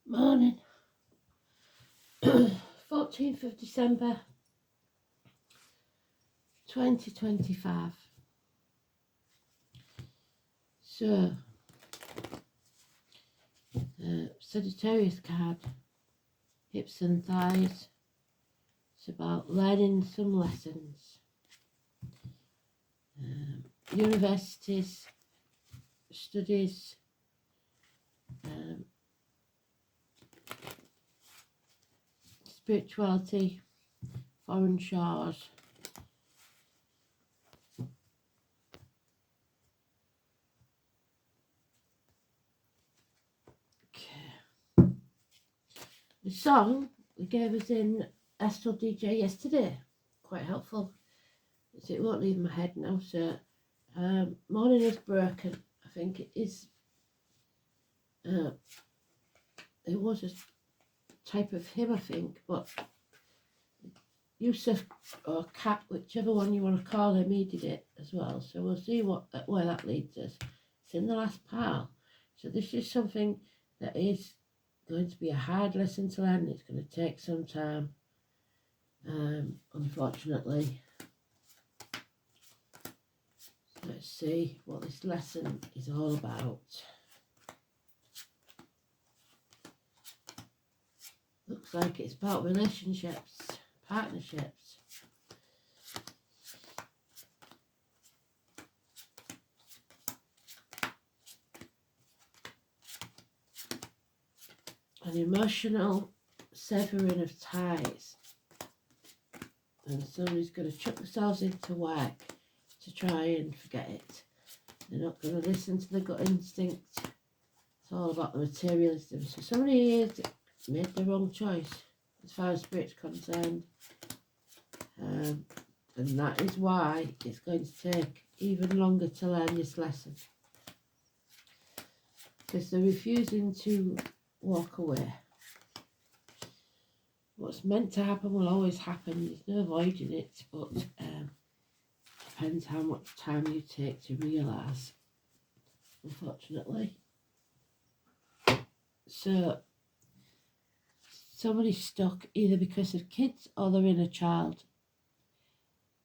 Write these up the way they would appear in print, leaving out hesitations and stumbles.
Morning, 14th of December 2025. So, Sagittarius card, hips and thighs. It's about learning some lessons. Universities, studies, spirituality, foreign shores. Okay. The song we gave us in Astral DJ yesterday, quite helpful. It won't leave my head now, so Morning is Broken, I think it is. It was a type of hymn, I think, but Yusuf or Cat, whichever one you want to call him, he did it as well. So we'll see where that leads us. It's in the last pile. So this is something that is going to be a hard lesson to learn. It's going to take some time, unfortunately. So let's see what this lesson is all about. Looks like it's about relationships, partnerships. An emotional severing of ties. And somebody's going to chuck themselves into work to try and forget it. They're not going to listen to the gut instinct. It's all about the materialism. So somebody has made the wrong choice as far as spirit's concerned. And that is why it's going to take even longer to learn this lesson. Because they're refusing to walk away. What's meant to happen will always happen. There's no avoiding it, but depends how much time you take to realise, unfortunately. So somebody's stuck either because of kids or their inner child,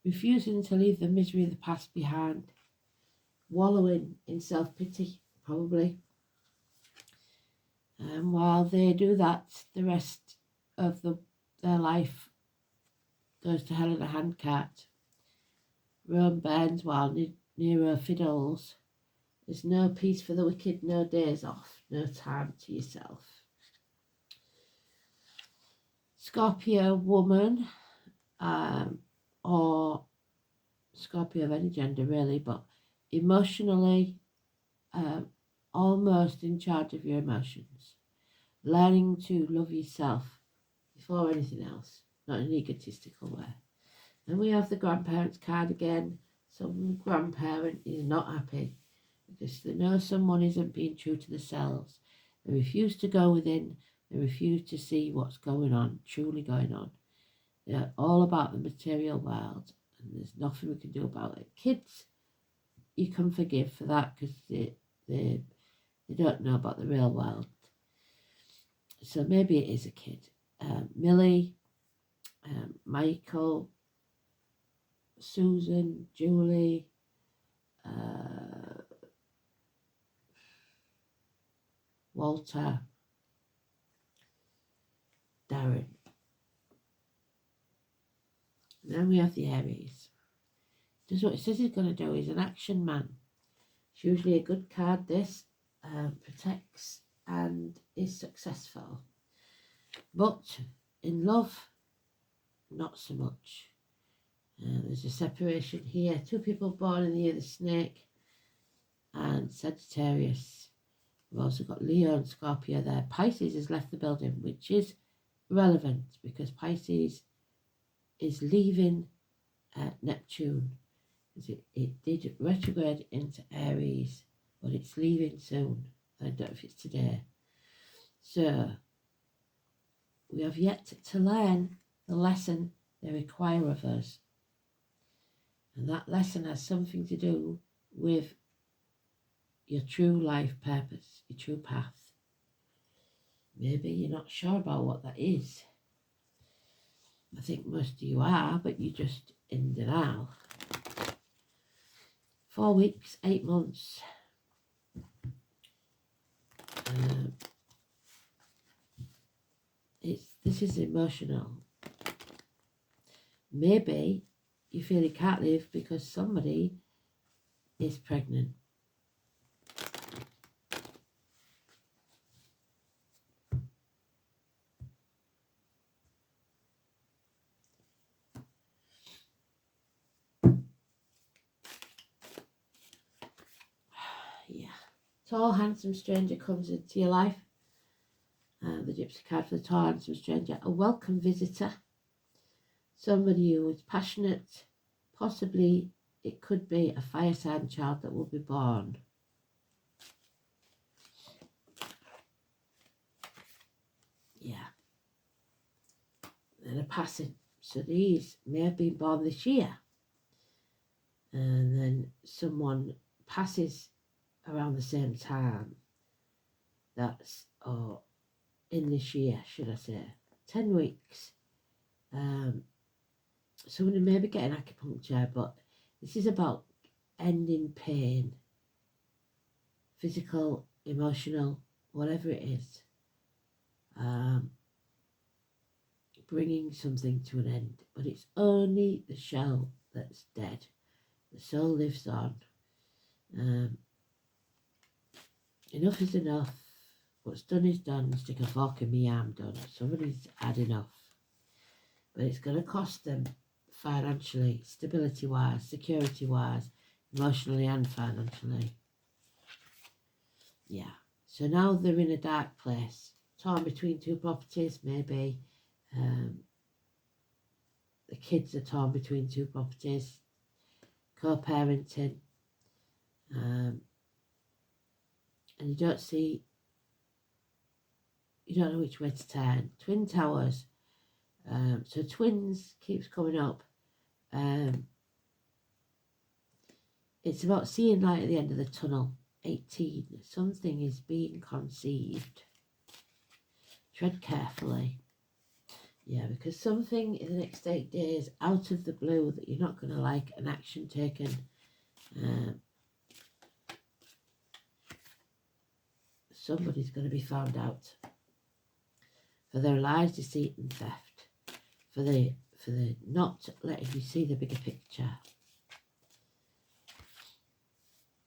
refusing to leave the misery of the past behind, wallowing in self-pity, probably. And while they do that, the rest of their life goes to hell in a handcart. Rome burns while Nero fiddles. There's no peace for the wicked, no days off, no time to yourself. Scorpio woman, or Scorpio of any gender really, but emotionally almost in charge of your emotions. Learning to love yourself before anything else, not in an egotistical way. And we have the grandparents card again. Some grandparent is not happy because they know someone isn't being true to themselves. They refuse to go within. They refuse to see what's going on, truly going on. They're all about the material world, and there's nothing we can do about it. Kids, you can forgive for that because they don't know about the real world. So maybe it is a kid. Millie, Michael, Susan, Julie, Walter, Darren. And then we have the Aries. Does what it says he's going to do. He's an action man. It's usually a good card, this. Protects and is successful. But in love, not so much. There's a separation here. Two people born in the year of the snake and Sagittarius. We've also got Leo and Scorpio there. Pisces has left the building, which is relevant because Pisces is leaving Neptune. It did retrograde into Aries, but it's leaving soon. I don't know if it's today. So we have yet to learn the lesson they require of us. And that lesson has something to do with your true life purpose, your true path. Maybe you're not sure about what that is. I think most of you are, but you're just in denial. 4 weeks, 8 months. This is emotional. Maybe you feel you can't live because somebody is pregnant. Yeah. Tall, handsome stranger comes into your life. The gypsy card for the tall, handsome stranger. A welcome visitor. Somebody who is passionate. Possibly it could be a fire sign child that will be born. Yeah. And a passing. So these may have been born this year. And then someone passes around the same time. That's in this year, should I say. 10 weeks. Somebody may be getting acupuncture, but this is about ending pain. Physical, emotional, whatever it is. Bringing something to an end. But it's only the shell that's dead. The soul lives on. Enough is enough. What's done is done. Stick a fork in me, I'm done. Somebody's had enough. But it's going to cost them financially, stability-wise, security-wise, emotionally and financially. Yeah. So now they're in a dark place. Torn between two properties, maybe. The kids are torn between two properties. Co-parenting. And you don't know which way to turn. Twin towers. So twins keeps coming up. It's about seeing light at the end of the tunnel. 18. Something is being conceived. Tread carefully. Yeah, because something in the next 8 days out of the blue that you're not going to like, an action taken. Somebody's going to be found out for their lies, deceit and theft. For the not letting you see the bigger picture.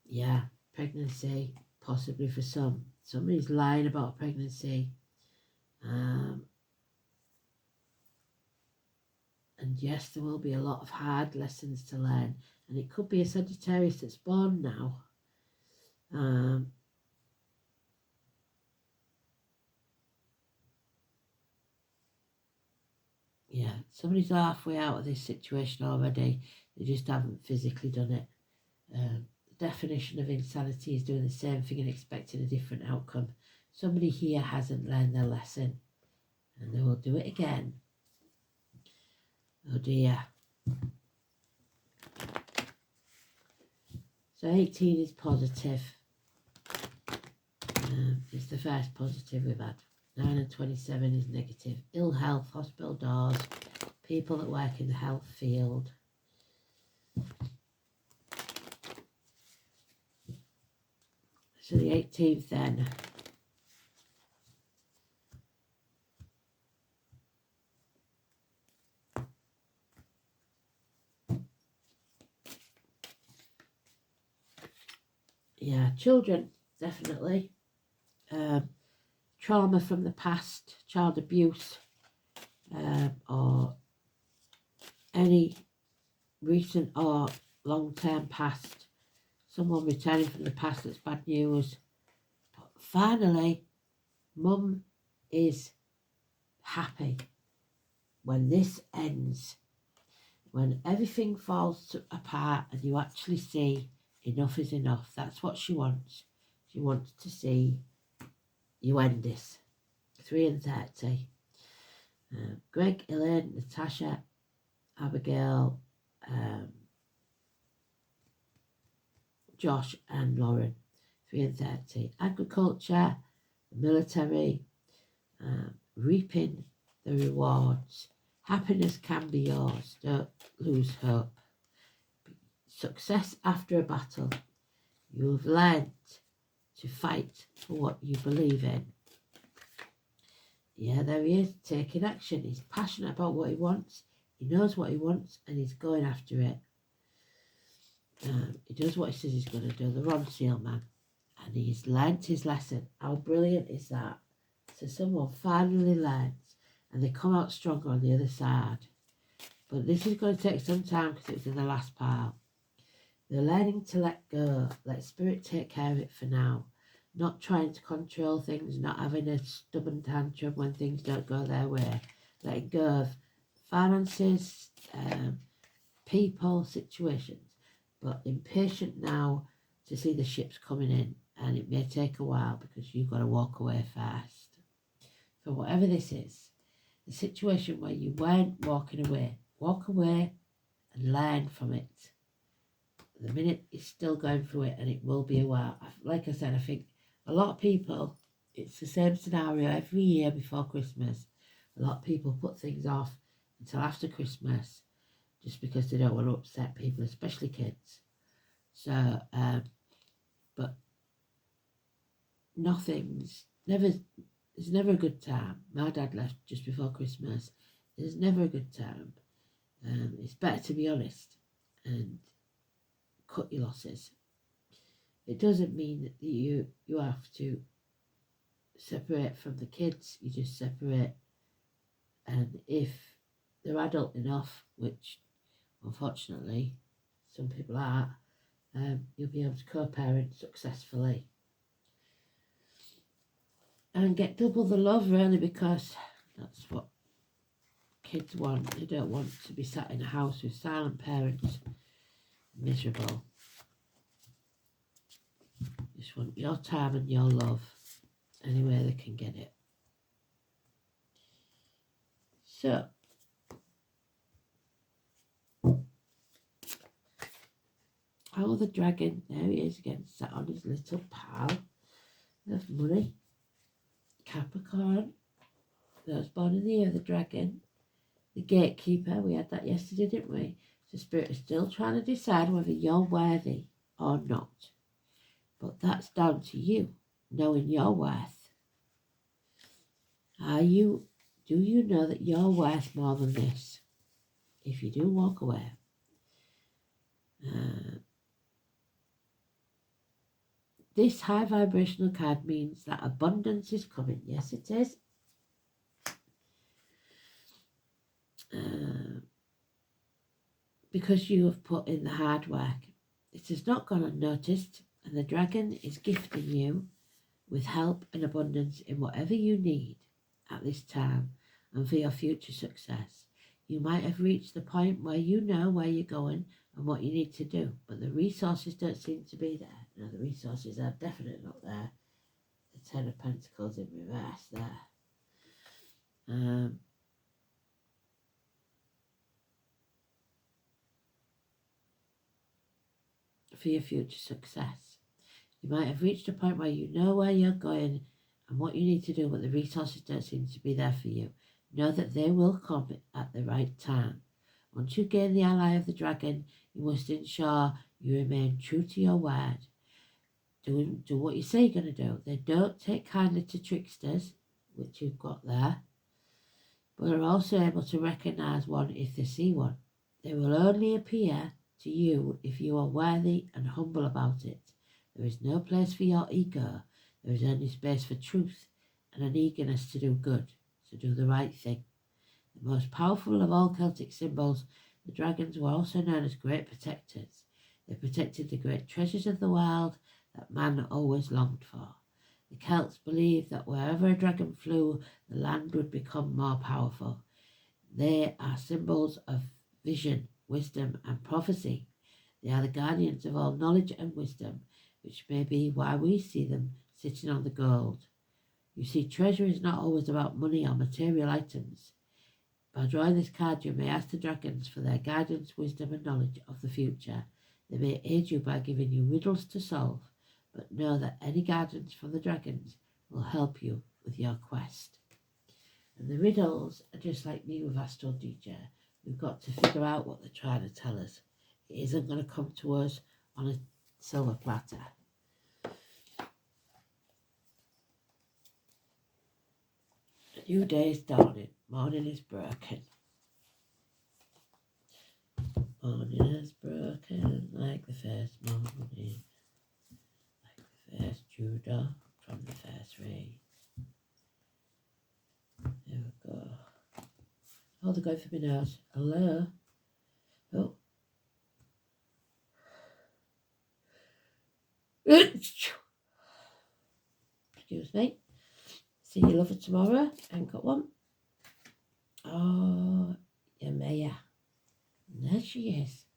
Yeah, pregnancy, possibly for some. Somebody's lying about pregnancy. And yes, there will be a lot of hard lessons to learn. And it could be a Sagittarius that's born now. Yeah, somebody's halfway out of this situation already. They just haven't physically done it. The definition of insanity is doing the same thing and expecting a different outcome. Somebody here hasn't learned their lesson. And they will do it again. Oh dear. So 18 is positive. It's the first positive we've had. 9 and 27 is negative. Ill health, hospital doors, people that work in the health field. So the 18th then. Yeah, children, definitely. Trauma from the past, child abuse, or any recent or long-term past. Someone returning from the past that's bad news. But finally, Mum is happy when this ends. When everything falls apart and you actually see enough is enough. That's what she wants. She wants to see you end this. 3 and 30. Greg, Elaine, Natasha, Abigail, Josh and Lauren. 3 and 30. Agriculture, military, reaping the rewards. Happiness can be yours. Don't lose hope. Success after a battle. You have learned to fight for what you believe in. Yeah, there he is, taking action. He's passionate about what he wants. He knows what he wants and he's going after it. He does what he says he's going to do, the Ronseal man. And he's learnt his lesson. How brilliant is that? So someone finally learns and they come out stronger on the other side. But this is going to take some time because it was in the last part. They're learning to let go, let spirit take care of it for now. Not trying to control things, not having a stubborn tantrum when things don't go their way. Letting go of finances, people, situations. But impatient now to see the ships coming in. And it may take a while because you've got to walk away first. So whatever this is, the situation where you weren't walking away, walk away and learn from it. The minute you're still going through it, and it will be a while. Like I said, I think a lot of people, it's the same scenario every year before Christmas. A lot of people put things off until after Christmas just because they don't want to upset people, especially kids. So, but there's never a good time. My dad left just before Christmas. There's never a good time. It's better to be honest and cut your losses. It doesn't mean that you have to separate from the kids. You just separate, and if they're adult enough, which unfortunately some people are, you'll be able to co-parent successfully and get double the love, really, because that's what kids want. They don't want to be sat in a house with silent parents, miserable. Just want your time and your love any way they can get it. So, oh, the dragon, there he is again, sat on his little pile of money. Capricorn, those born in the year of the dragon. The gatekeeper, we had that yesterday, didn't we? So Spirit is still trying to decide whether you're worthy or not. But that's down to you, knowing your worth. Do you know that you're worth more than this? If you do, walk away. This high vibrational card means that abundance is coming. Yes, it is. Because you have put in the hard work. It has not gone unnoticed, and the dragon is gifting you with help and abundance in whatever you need at this time and for your future success. You might have reached the point where you know where you're going and what you need to do, but the resources don't seem to be there. Now, the resources are definitely not there. The Ten of Pentacles in reverse there. For your future success. You might have reached a point where you know where you're going and what you need to do, but the resources don't seem to be there for you. Know that they will come at the right time. Once you gain the ally of the dragon, you must ensure you remain true to your word. Do what you say you're going to do. They don't take kindly to tricksters, which you've got there, but are also able to recognise one if they see one. They will only appear to you if you are worthy and humble about it. There is no place for your ego. There is only space for truth and an eagerness to do good, to do the right thing. The most powerful of all Celtic symbols, the dragons were also known as great protectors. They protected the great treasures of the world that man always longed for. The Celts believed that wherever a dragon flew, the land would become more powerful. They are symbols of vision, wisdom and prophecy. They are the guardians of all knowledge and wisdom, which may be why we see them sitting on the gold. You see, treasure is not always about money or material items. By drawing this card, you may ask the dragons for their guidance, wisdom and knowledge of the future. They may aid you by giving you riddles to solve, but know that any guidance from the dragons will help you with your quest. And the riddles are just like me with Astral DJ. We've got to figure out what they're trying to tell us. It isn't going to come to us on a silver platter. A new day is dawning. Morning is broken. Morning is broken like the first morning. Like the first Judah from the first rain. There we go. Oh, they're going for me nose. Hello? Oh. Excuse me. See your lover tomorrow. I ain't got one. Oh, Yemaya. There she is.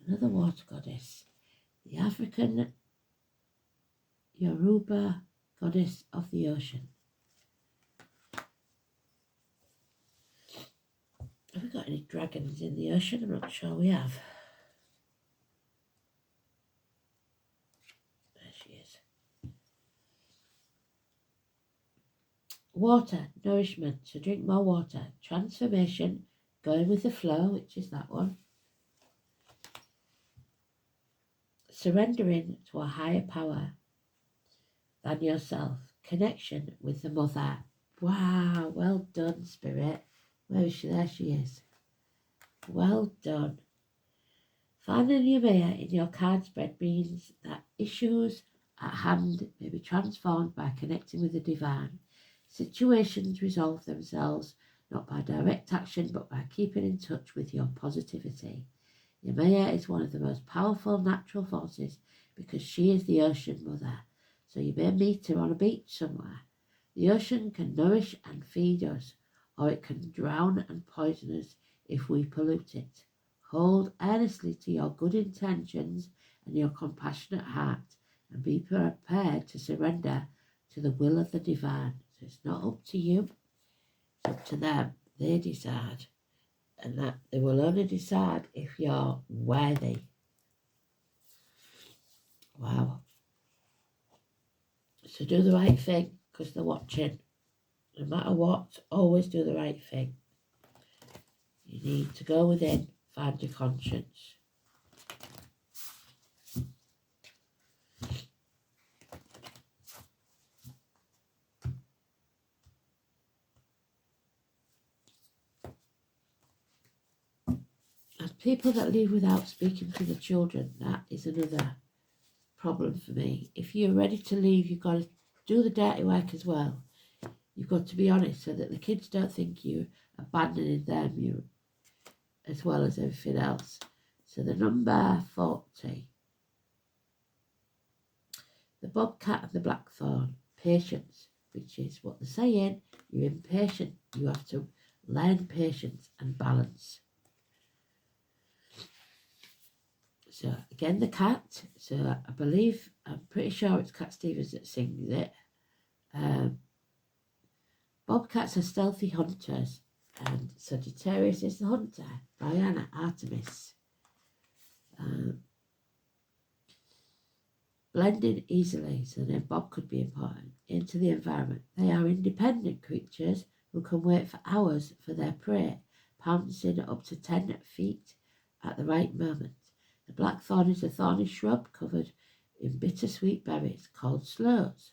Another water goddess. The African Yoruba goddess of the ocean. Have we got any dragons in the ocean? I'm not sure we have. There she is. Water, nourishment, so drink more water. Transformation, going with the flow, which is that one. Surrendering to a higher power than yourself. Connection with the mother. Wow, well done, Spirit. Where is she? There she is. Well done. Finding Yemaya in your card spread means that issues at hand may be transformed by connecting with the divine. Situations resolve themselves not by direct action but by keeping in touch with your positivity. Yemaya is one of the most powerful natural forces because she is the ocean mother, so you may meet her on a beach somewhere. The ocean can nourish and feed us, or it can drown and poison us if we pollute it. Hold earnestly to your good intentions and your compassionate heart, and be prepared to surrender to the will of the divine. So it's not up to you, it's up to them. They decide, and that they will only decide if you're worthy. Wow. So do the right thing, because they're watching. No matter what, always do the right thing. You need to go within, find your conscience. And people that leave without speaking to the children, that is another problem for me. If you're ready to leave, you've got to do the dirty work as well. You've got to be honest so that the kids don't think you're abandoning them you as well as everything else. So the number 40. The bobcat and the blackthorn. Patience, which is what they're saying. You're impatient. You have to learn patience and balance. So again, the cat. So I believe, I'm pretty sure it's Cat Stevens that sings it. Bobcats are stealthy hunters, and Sagittarius is the hunter. Diana, Artemis. Blending easily, so then Bob could be important, into the environment. They are independent creatures who can wait for hours for their prey, pouncing up to 10 feet at the right moment. The blackthorn is a thorny shrub covered in bittersweet berries called sloes,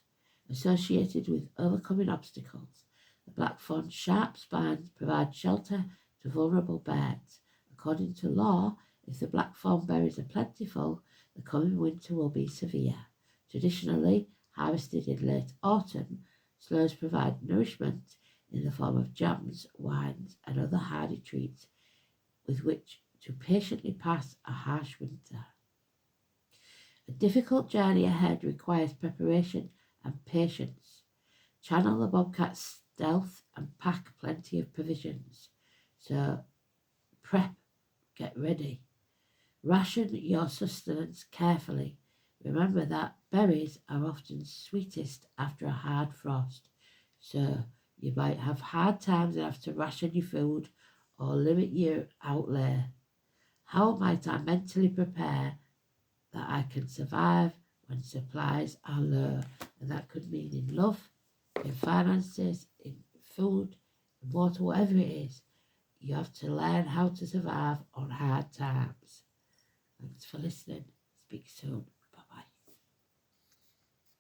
associated with overcoming obstacles. The blackthorn's sharp spines provide shelter to vulnerable birds. According to law, if the blackthorn berries are plentiful, the coming winter will be severe. Traditionally harvested in late autumn, sloes provide nourishment in the form of jams, wines, and other hardy treats with which to patiently pass a harsh winter. A difficult journey ahead requires preparation and patience. Channel the bobcat's stealth and pack plenty of provisions. So prep, get ready. Ration your sustenance carefully. Remember that berries are often sweetest after a hard frost. So you might have hard times and have to ration your food or limit your outlay. How might I mentally prepare that I can survive when supplies are low? And that could mean in love, in finances, in food, water, whatever it is. You have to learn how to survive on hard times. Thanks for listening. Speak soon.